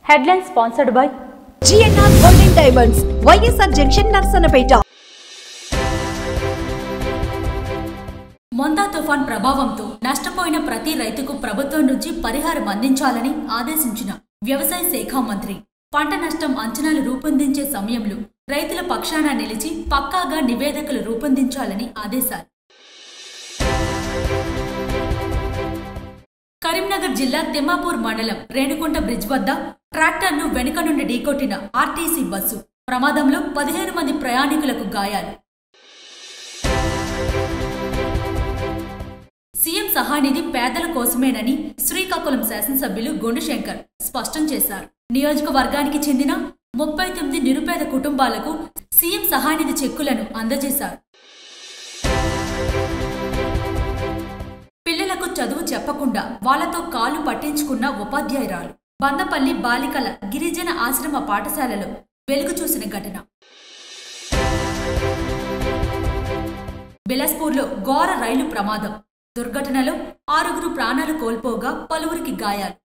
Headline sponsored by GNR Golden Diamonds, YSR Junction, Narsanapeta. Montha తుఫాన్ ప్రభావంతో నష్టపోయిన ప్రతి రైతుకు ప్రభుత్వం నుంచి పరిహారం అందించాలని ఆదేశించిన వ్యవసాయ శాఖ మంత్రి పంట నష్టం అంచనాలు రూపొందించే సమయంలో రైతుల పక్షాన నిలిచి పక్కాగా నివేదికలు రూపొందించాలని ఆదేశాలు. కరీంనగర్ జిల్లా తిమ్మాపూర్ మండలం రేణుకుంట బ్రిడ్జ్ వద్ద ట్రాక్టర్ను వెనుక నుండి ఢీకొట్టిన ఆర్టీసీ బస్సు ప్రమాదంలో 15 మంది ప్రయాణికులకు గాయాలు. సీఎం సహానిధి పేదల కోసమేనని శ్రీకాకుళం శాసనసభ్యులు గొండుశంకర్ స్పష్టం చేశారు. నియోజకవర్గానికి చెందిన 39 నిరుపేద కుటుంబాలకు సీఎం సహానిధి చెక్కులను అందజేశారు. పిల్లలకు చదువు చెప్పకుండా వాళ్లతో కాలు పట్టించుకున్న ఉపాధ్యాయురాలు బందపల్లి బాలికల గిరిజన ఆశ్రమ పాఠశాలలో వెలుగు చూసిన ఘటన. బిలాస్పూర్లో ఘోర రైలు ప్రమాదం దుర్ఘటనలో 6 ప్రాణాలు కోల్పోగా పలువురికి గాయాలు.